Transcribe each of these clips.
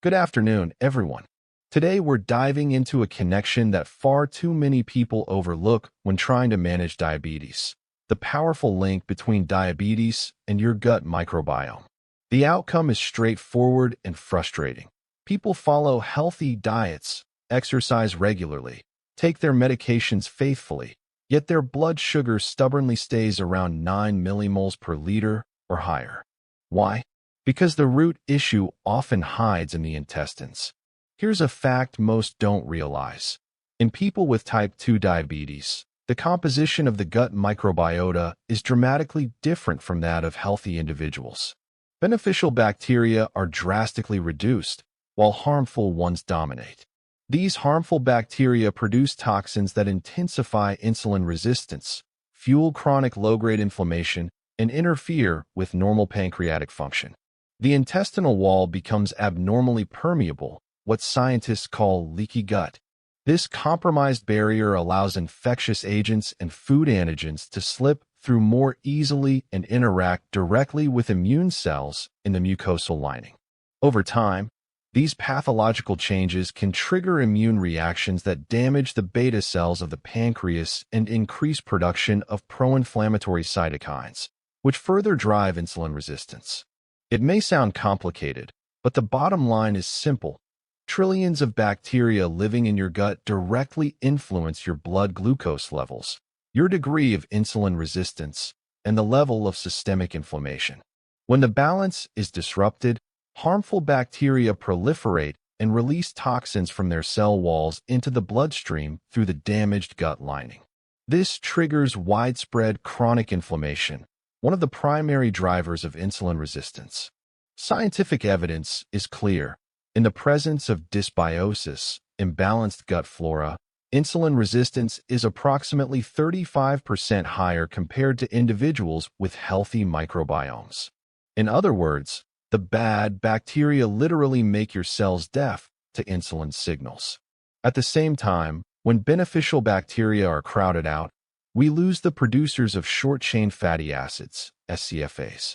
Good afternoon, everyone. Today we're diving into a connection that far too many people overlook when trying to manage diabetes: the powerful link between diabetes and your gut microbiome. The outcome is straightforward and frustrating. People follow healthy diets, exercise regularly, take their medications faithfully, yet their blood sugar stubbornly stays around 9 millimoles per liter or higher. Why? Because the root issue often hides in the intestines. Here's a fact most don't realize. In people with type 2 diabetes, the composition of the gut microbiota is dramatically different from that of healthy individuals. Beneficial bacteria are drastically reduced, while harmful ones dominate. These harmful bacteria produce toxins that intensify insulin resistance, fuel chronic low-grade inflammation, and interfere with normal pancreatic function. The intestinal wall becomes abnormally permeable, what scientists call leaky gut. This compromised barrier allows infectious agents and food antigens to slip through more easily and interact directly with immune cells in the mucosal lining. Over time, these pathological changes can trigger immune reactions that damage the beta cells of the pancreas and increase production of pro-inflammatory cytokines, which further drive insulin resistance. It may sound complicated, but the bottom line is simple. Trillions of bacteria living in your gut directly influence your blood glucose levels, your degree of insulin resistance, and the level of systemic inflammation. When the balance is disrupted, harmful bacteria proliferate and release toxins from their cell walls into the bloodstream through the damaged gut lining. This triggers widespread chronic inflammation, one of the primary drivers of insulin resistance. Scientific evidence is clear. In the presence of dysbiosis, imbalanced gut flora, insulin resistance is approximately 35% higher compared to individuals with healthy microbiomes. In other words, the bad bacteria literally make your cells deaf to insulin signals. At the same time, when beneficial bacteria are crowded out, we lose the producers of short-chain fatty acids, SCFAs.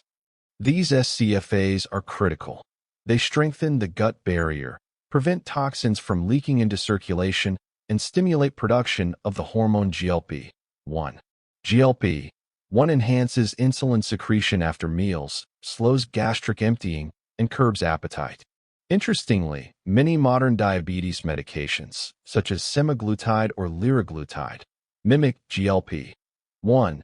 These SCFAs are critical. They strengthen the gut barrier, prevent toxins from leaking into circulation, and stimulate production of the hormone GLP-1. GLP-1 enhances insulin secretion after meals, slows gastric emptying, and curbs appetite. Interestingly, many modern diabetes medications, such as semaglutide or liraglutide, mimic GLP-1.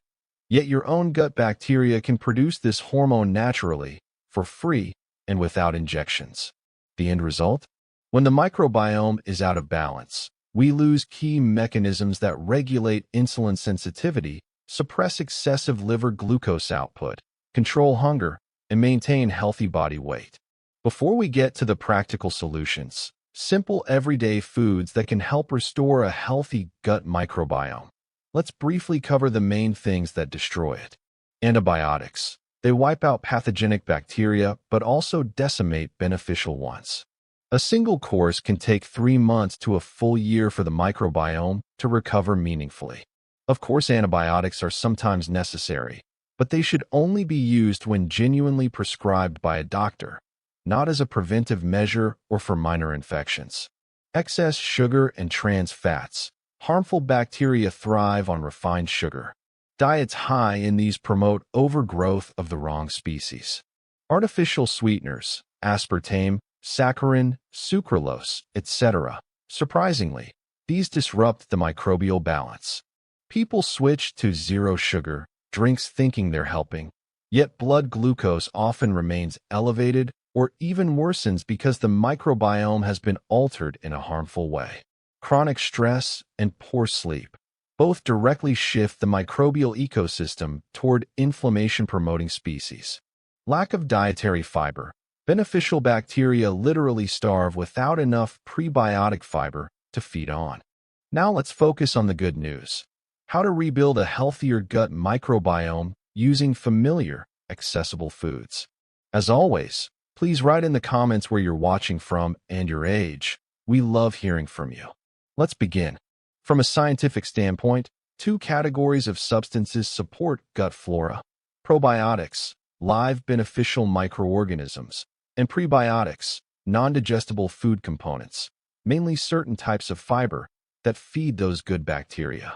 Yet your own gut bacteria can produce this hormone naturally, for free, and without injections. The end result? When the microbiome is out of balance, we lose key mechanisms that regulate insulin sensitivity, suppress excessive liver glucose output, control hunger, and maintain healthy body weight. Before we get to the practical solutions, simple everyday foods that can help restore a healthy gut microbiome, let's briefly cover the main things that destroy it. Antibiotics. They wipe out pathogenic bacteria, but also decimate beneficial ones. A single course can take 3 months to a full year for the microbiome to recover meaningfully. Of course, antibiotics are sometimes necessary, but they should only be used when genuinely prescribed by a doctor, not as a preventive measure or for minor infections. Excess sugar and trans fats. Harmful bacteria thrive on refined sugar. Diets high in these promote overgrowth of the wrong species. Artificial sweeteners, aspartame, saccharin, sucralose, etc. Surprisingly, these disrupt the microbial balance. People switch to zero-sugar drinks thinking they're helping, yet blood glucose often remains elevated or even worsens because the microbiome has been altered in a harmful way. Chronic stress and poor sleep both directly shift the microbial ecosystem toward inflammation-promoting species. Lack of dietary fiber. Beneficial bacteria literally starve without enough prebiotic fiber to feed on. Now let's focus on the good news. How to rebuild a healthier gut microbiome using familiar, accessible foods. As always, please write in the comments where you're watching from and your age. We love hearing from you. Let's begin. From a scientific standpoint, 2 categories of substances support gut flora: probiotics, live beneficial microorganisms, and prebiotics, non-digestible food components, mainly certain types of fiber that feed those good bacteria.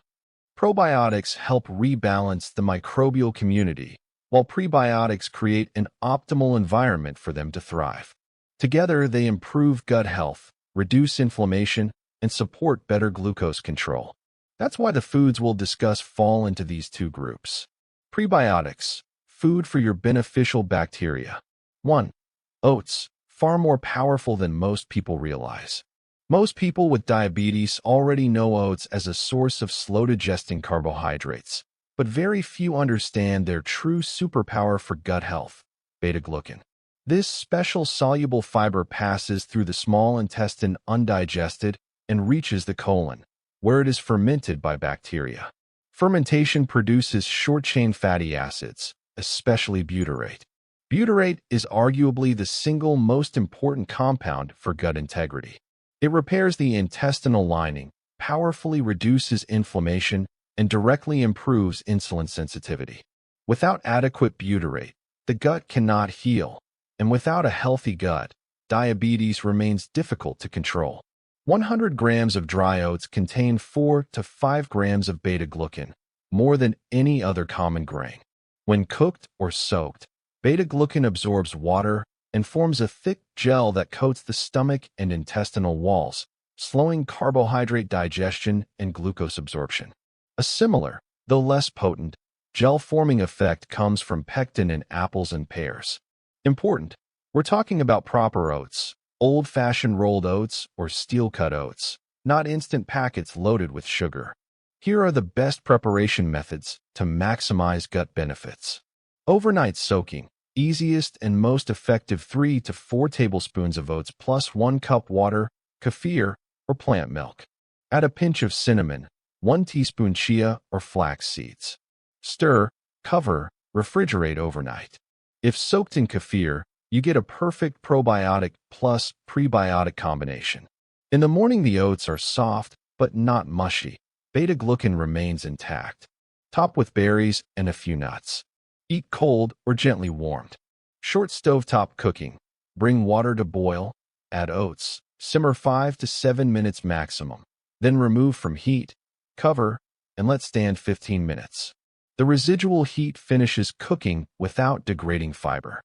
Probiotics help rebalance the microbial community, while prebiotics create an optimal environment for them to thrive. Together, they improve gut health, reduce inflammation, and support better glucose control. That's why the foods we'll discuss fall into these two groups. Prebiotics, food for your beneficial bacteria. 1. Oats, far more powerful than most people realize. Most people with diabetes already know oats as a source of slow-digesting carbohydrates, but very few understand their true superpower for gut health, beta-glucan. This special soluble fiber passes through the small intestine undigested and reaches the colon, where it is fermented by bacteria. Fermentation produces short-chain fatty acids, especially butyrate. Butyrate is arguably the single most important compound for gut integrity. It repairs the intestinal lining, powerfully reduces inflammation, and directly improves insulin sensitivity. Without adequate butyrate, the gut cannot heal, and without a healthy gut, diabetes remains difficult to control. 100 grams of dry oats contain 4 to 5 grams of beta-glucan, more than any other common grain. When cooked or soaked, beta-glucan absorbs water and forms a thick gel that coats the stomach and intestinal walls, slowing carbohydrate digestion and glucose absorption. A similar, though less potent, gel-forming effect comes from pectin in apples and pears. Important, we're talking about proper oats, old-fashioned rolled oats or steel-cut oats, not instant packets loaded with sugar. Here are the best preparation methods to maximize gut benefits. Overnight soaking. Easiest and most effective 3 to 4 tablespoons of oats plus 1 cup water, kefir, or plant milk. Add a pinch of cinnamon, 1 teaspoon chia or flax seeds. Stir, cover, refrigerate overnight. If soaked in kefir, you get a perfect probiotic plus prebiotic combination. In the morning, the oats are soft but not mushy. Beta-glucan remains intact. Top with berries and a few nuts. Eat cold or gently warmed. Short stovetop cooking. Bring water to boil. Add oats. Simmer 5 to 7 minutes maximum. Then remove from heat. Cover and let stand 15 minutes. The residual heat finishes cooking without degrading fiber.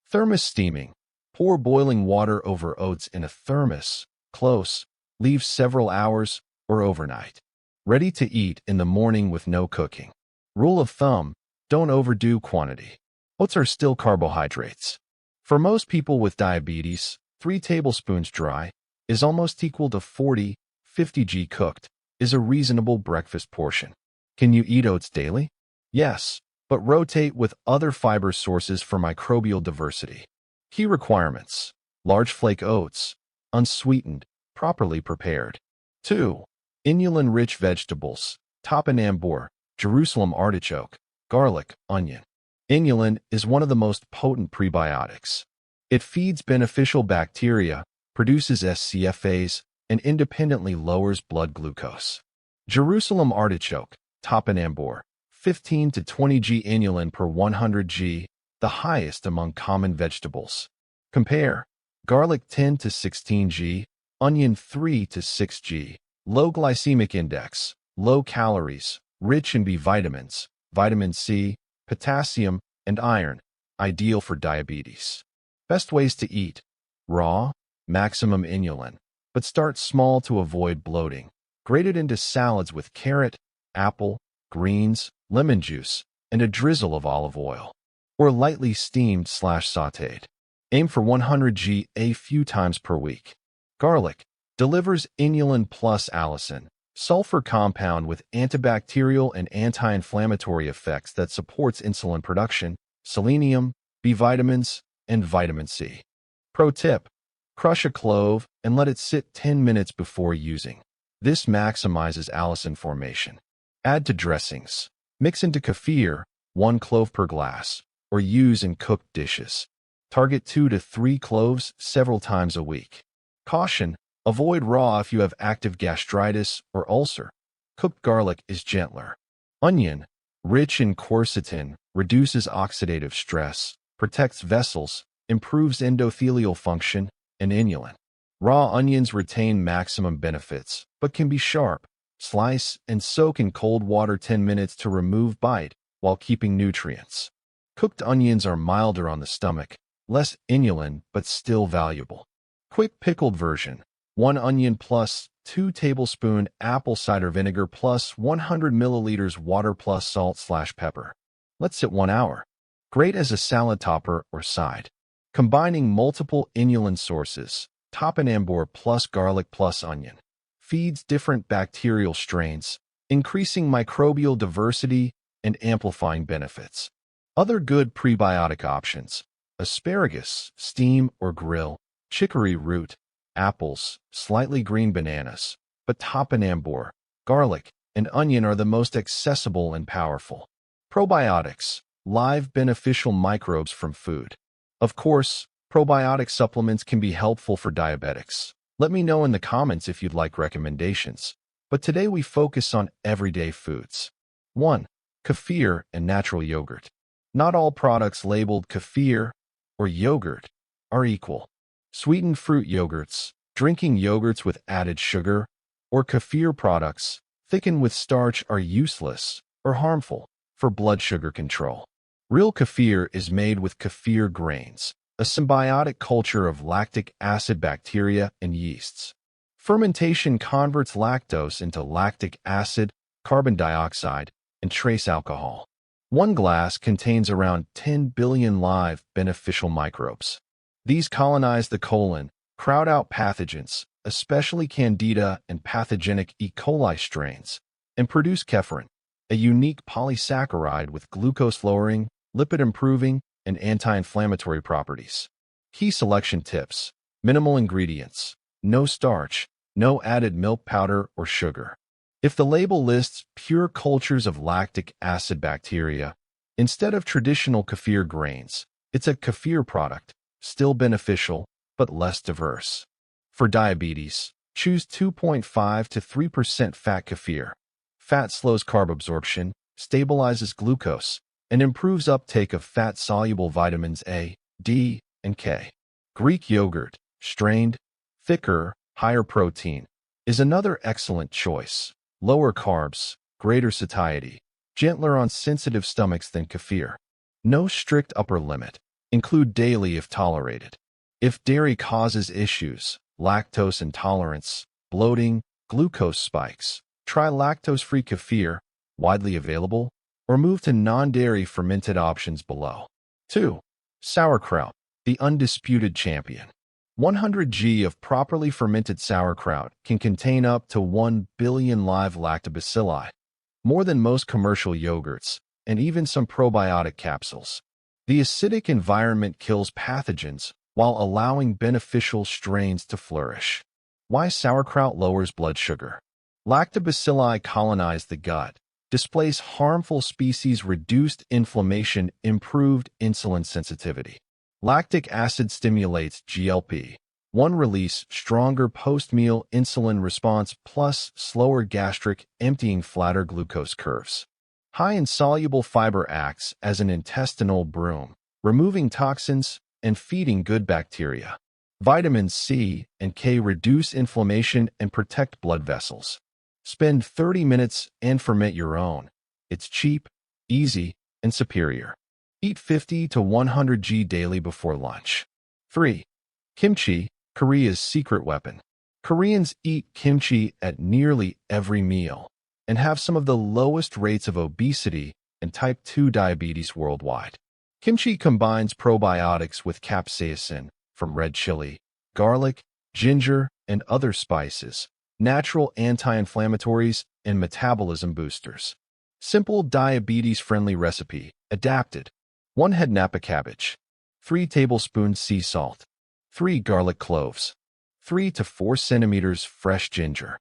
Thermos steaming. Pour boiling water over oats in a thermos. Close. Leave several hours or overnight. Ready to eat in the morning with no cooking. Rule of thumb. Don't overdo quantity. Oats are still carbohydrates. For most people with diabetes, 3 tablespoons dry is almost equal to 40, 50 g cooked, is a reasonable breakfast portion. Can you eat oats daily? Yes, but rotate with other fiber sources for microbial diversity. Key requirements: large flake oats, unsweetened, properly prepared. 2. Inulin-rich vegetables, topinambur, Jerusalem artichoke, garlic, onion. Inulin is one of the most potent prebiotics. It feeds beneficial bacteria, produces SCFAs, and independently lowers blood glucose. Jerusalem artichoke, topinambur, 15 to 20 g inulin per 100 g, the highest among common vegetables. Compare: garlic 10 to 16 g, onion 3 to 6 g. Low glycemic index, low calories, rich in B vitamins, vitamin C, potassium, and iron, ideal for diabetes. Best ways to eat: raw, maximum inulin, but start small to avoid bloating. Grate it into salads with carrot, apple, greens, lemon juice, and a drizzle of olive oil. Or lightly steamed/sautéed. Aim for 100 g a few times per week. Garlic delivers inulin plus allicin, sulfur compound with antibacterial and anti-inflammatory effects that supports insulin production, selenium, B vitamins, and vitamin C. Pro tip: crush a clove and let it sit 10 minutes before using. This maximizes allicin formation. Add to dressings. Mix into kefir, 1 clove per glass, or use in cooked dishes. Target 2 to 3 cloves several times a week. Caution: avoid raw if you have active gastritis or ulcer. Cooked garlic is gentler. Onion, rich in quercetin, reduces oxidative stress, protects vessels, improves endothelial function, and inulin. Raw onions retain maximum benefits, but can be sharp. Slice and soak in cold water 10 minutes to remove bite while keeping nutrients. Cooked onions are milder on the stomach, less inulin, but still valuable. Quick pickled version: 1 onion plus 2 tablespoon apple cider vinegar plus 100 milliliters water plus salt/pepper. Let sit 1 hour. Great as a salad topper or side. Combining multiple inulin sources, topinambur plus garlic plus onion, feeds different bacterial strains, increasing microbial diversity and amplifying benefits. Other good prebiotic options: asparagus, steam or grill; chicory root; apples; slightly green bananas. But topinambur, garlic, and onion are the most accessible and powerful. Probiotics: live beneficial microbes from food. Of course, probiotic supplements can be helpful for diabetics. Let me know in the comments if you'd like recommendations. But today we focus on everyday foods. 1. Kefir and natural yogurt. Not all products labeled kefir or yogurt are equal. Sweetened fruit yogurts, drinking yogurts with added sugar, or kefir products thickened with starch are useless or harmful for blood sugar control. Real kefir is made with kefir grains, a symbiotic culture of lactic acid bacteria and yeasts. Fermentation converts lactose into lactic acid, carbon dioxide, and trace alcohol. 1 glass contains around 10 billion live beneficial microbes. These colonize the colon, crowd out pathogens, especially Candida and pathogenic E. coli strains, and produce kefir, a unique polysaccharide with glucose-lowering, lipid-improving, and anti-inflammatory properties. Key selection tips: minimal ingredients, no starch, no added milk powder or sugar. If the label lists pure cultures of lactic acid bacteria instead of traditional kefir grains, it's a kefir product, still beneficial, but less diverse. For diabetes, choose 2.5 to 3% fat kefir. Fat slows carb absorption, stabilizes glucose, and improves uptake of fat-soluble vitamins A, D, and K. Greek yogurt, strained, thicker, higher protein, is another excellent choice. Lower carbs, greater satiety, gentler on sensitive stomachs than kefir. No strict upper limit. Include daily if tolerated. If dairy causes issues, lactose intolerance, bloating, glucose spikes, try lactose-free kefir, widely available, or move to non-dairy fermented options below. 2. Sauerkraut, the undisputed champion. 100 g of properly fermented sauerkraut can contain up to 1 billion live lactobacilli, more than most commercial yogurts, and even some probiotic capsules. The acidic environment kills pathogens while allowing beneficial strains to flourish. Why sauerkraut lowers blood sugar? Lactobacilli colonize the gut, displace harmful species, reduced inflammation, improved insulin sensitivity. Lactic acid stimulates GLP-1 release, stronger post-meal insulin response, plus slower gastric emptying, flatter glucose curves. High in soluble fiber acts as an intestinal broom, removing toxins and feeding good bacteria. Vitamins C and K reduce inflammation and protect blood vessels. Spend 30 minutes and ferment your own. It's cheap, easy, and superior. Eat 50 to 100 g daily before lunch. 3. Kimchi, Korea's secret weapon. Koreans eat kimchi at nearly every meal and have some of the lowest rates of obesity and type 2 diabetes worldwide. Kimchi combines probiotics with capsaicin from red chili, garlic, ginger, and other spices, natural anti-inflammatories, and metabolism boosters. Simple diabetes-friendly recipe, adapted. 1 head napa cabbage, 3 tablespoons sea salt, 3 garlic cloves, 3 to 4 centimeters fresh ginger,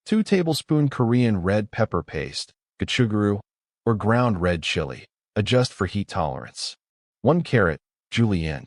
2 tablespoon Korean red pepper paste, gochugaru, or ground red chili, adjust for heat tolerance. 1 carrot, julienne.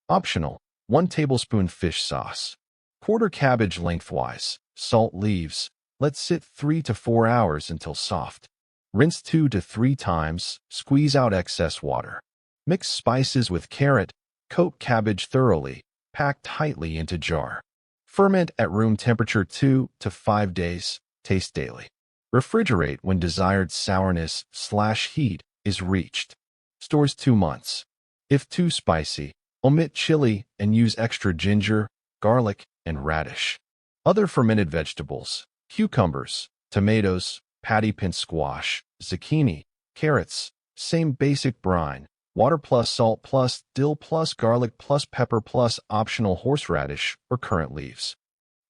Optional, 1 tablespoon fish sauce. Quarter cabbage lengthwise, salt leaves, let sit 3 to 4 hours until soft. Rinse 2 to 3 times, squeeze out excess water. Mix spices with carrot, coat cabbage thoroughly, Pack tightly into jar. Ferment at room temperature 2 to 5 days. Taste daily. Refrigerate when desired sourness/heat is reached. Stores 2 months. If too spicy, omit chili and use extra ginger, garlic, and radish. Other fermented vegetables: cucumbers, tomatoes, patty pint squash, zucchini, carrots, same basic brine, water plus salt plus dill plus garlic plus pepper plus optional horseradish or currant leaves.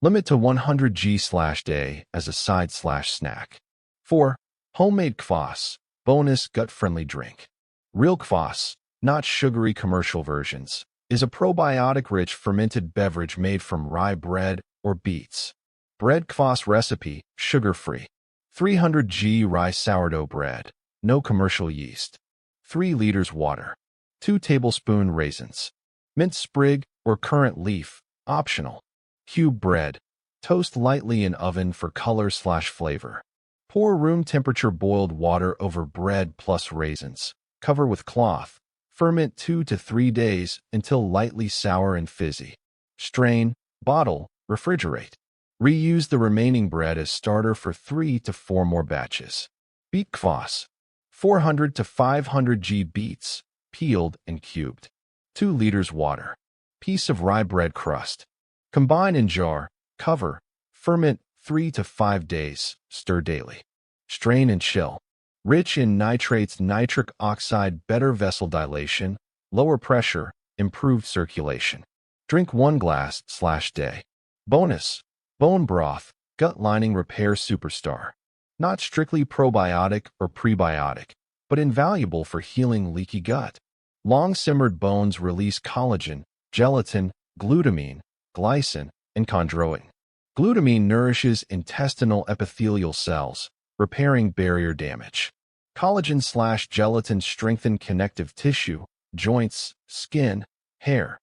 Limit to 100 g/day as a side/snack. 4. Homemade kvass, bonus gut-friendly drink. Real kvass, not sugary commercial versions, is a probiotic-rich fermented beverage made from rye bread or beets. Bread kvass recipe, sugar-free. 300 g rye sourdough bread, no commercial yeast. 3 liters water. 2 tablespoon raisins. Mint sprig or currant leaf, optional. Cube bread. Toast lightly in oven for color/flavor. Pour room temperature boiled water over bread plus raisins. Cover with cloth. Ferment 2 to 3 days until lightly sour and fizzy. Strain, bottle, refrigerate. Reuse the remaining bread as starter for 3 to 4 more batches. Beet kvass. 400 to 500 g beets, peeled and cubed. 2 liters water. Piece of rye bread crust. Combine in jar, cover, ferment 3 to 5 days, stir daily. Strain and chill. Rich in nitrates, nitric oxide, better vessel dilation, lower pressure, improved circulation. Drink 1 glass/day. Bonus: bone broth, gut lining repair superstar. Not strictly probiotic or prebiotic, but invaluable for healing leaky gut. Long-simmered bones release collagen, gelatin, glutamine, glycine, and chondroitin. Glutamine nourishes intestinal epithelial cells, repairing barrier damage. Collagen/gelatin strengthen connective tissue, joints, skin, hair.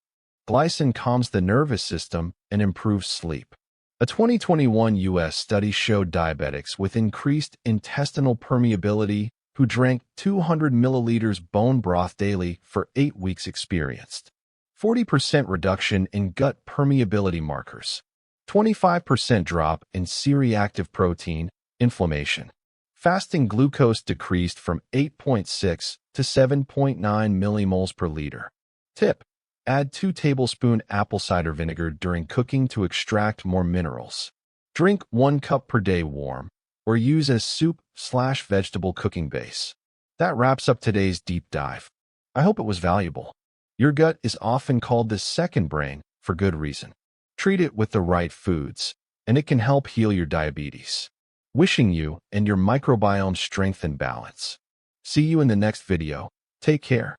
Glycine calms the nervous system and improves sleep. A 2021 U.S. study showed diabetics with increased intestinal permeability who drank 200 milliliters bone broth daily for 8 weeks experienced 40% reduction in gut permeability markers, 25% drop in C-reactive protein, inflammation. Fasting glucose decreased from 8.6 to 7.9 millimoles per liter. Tip: add 2 tablespoons apple cider vinegar during cooking to extract more minerals. Drink 1 cup per day warm, or use as soup/vegetable cooking base. That wraps up today's deep dive. I hope it was valuable. Your gut is often called the second brain for good reason. Treat it with the right foods, and it can help heal your diabetes. Wishing you and your microbiome strength and balance. See you in the next video. Take care.